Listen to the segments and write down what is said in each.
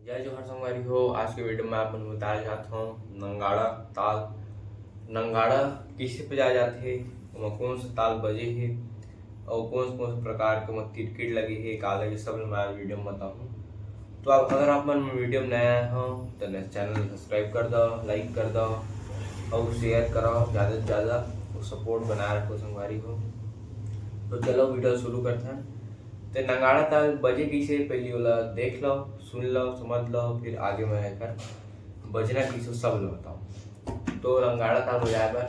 जय जोहर संगवारी हो। आज के वीडियो में आप मन बताया जाता हूँ नंगाड़ा ताल। नंगाड़ा किसे बजाए जाते हैं, ओमा कौन सा ताल बजे है और कौन से प्रकार के तिरकिट लगे है का लगे सब मैं वीडियो में बताऊँ। तो आप अगर आप मन वीडियो में नया आए हो तो चैनल सब्सक्राइब कर दो, लाइक कर दो और शेयर करो ज़्यादा से ज़्यादा, तो सपोर्ट बनाए रखो संगवारी हो। तो चलो वीडियो शुरू करते हैं। तो नगाड़ा ताल बजे कैसे पहले वाला देख लो, सुन लो, समझ लो, फिर आगे मैं कर बजना किसो सब लो बताओ। तो नगाड़ा ताल बजाए पर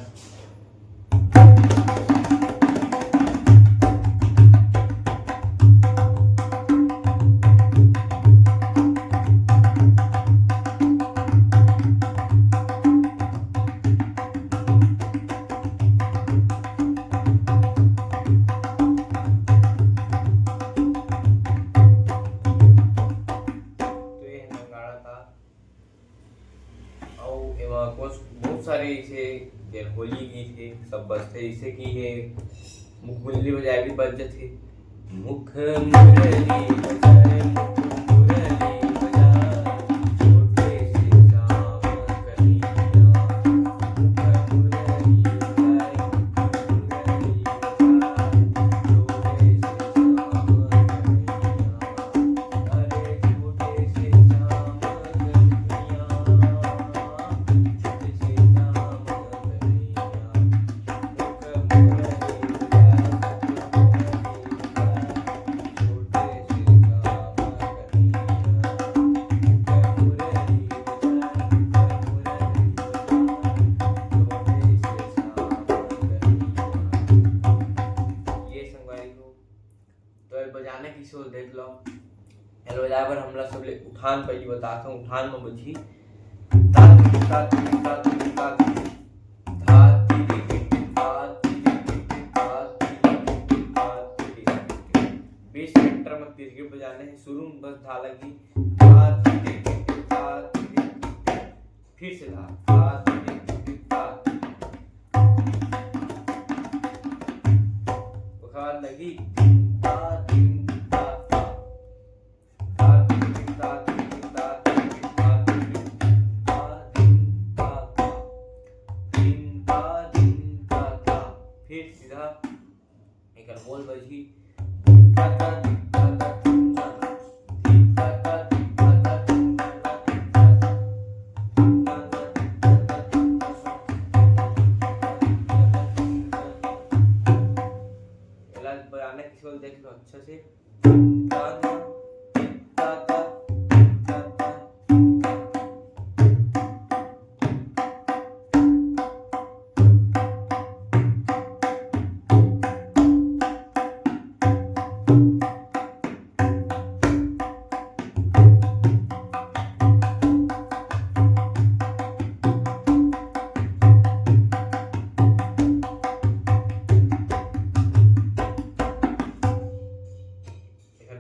बहुत सारे इसे होली गीत है सब बजते जैसे कि है मुख मुरली बजाए भी बज थे। मुख मुरली बजाए मुख मुरली बजाए छोटे से श्याम कन्हैया। मुख मुरली बजाए मुख मुरली बजाए छोटे से श्याम कन्हैया। अरे छोटे से श्याम कन्हैया। बजाने की सोच देख लो। हेलो बजाए हम लोग सब उठान पहले बताता हूँ। उठान में बुझी तिरकिट बजाने हैं। शुरू में बस धा लगी फिर से धा लगी फिर सीधा एक बोल बजी बजाने की सोच देख लो अच्छा से।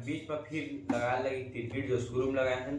बीच में फिर लगा लगी तिरकिट जो शुरू में लगाए हैं।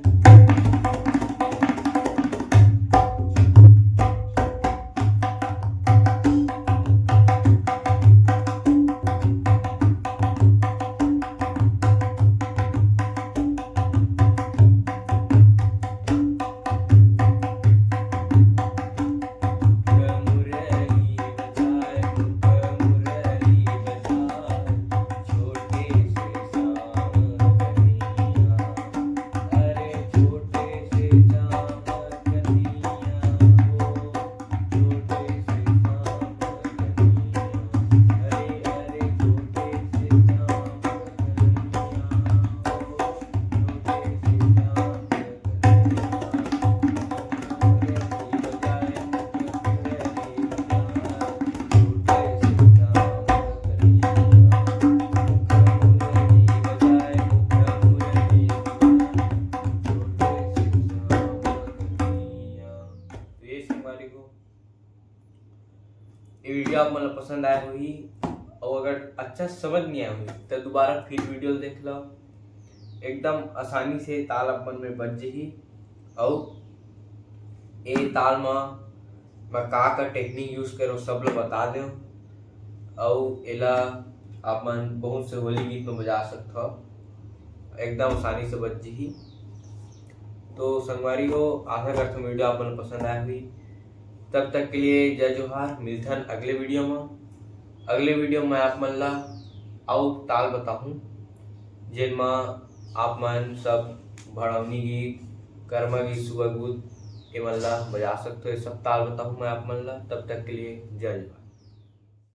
ये वीडियो आप मतलब पसंद आया हुई और अगर अच्छा समझ नहीं आया हुई तो दोबारा फिर वीडियो देख लो। एकदम आसानी से ताल अपन में बज जाही। और ये ताल में मैं का टेक्निक यूज करो सब लोग बता दो। और एला अपन बहुत से होली गीत में बजा सकते हो, एकदम आसानी से बज जाही। तो संगवारी हो, आशा करता हूँ वीडियो आप मन पसंद आया हुई। तब तक के लिए जय जोहार, मिलथन अगले वीडियो में। अगले वीडियो में आप मन ला अउ ताल बताहूँ जेन में आप मन सब भड़वनी गीत, कर्मा गीत, सुबह गीत ए मन ला बजा सकते हो। सब ताल बताहूँ मैं आप मन ला। तब तक के लिए जय जोहार।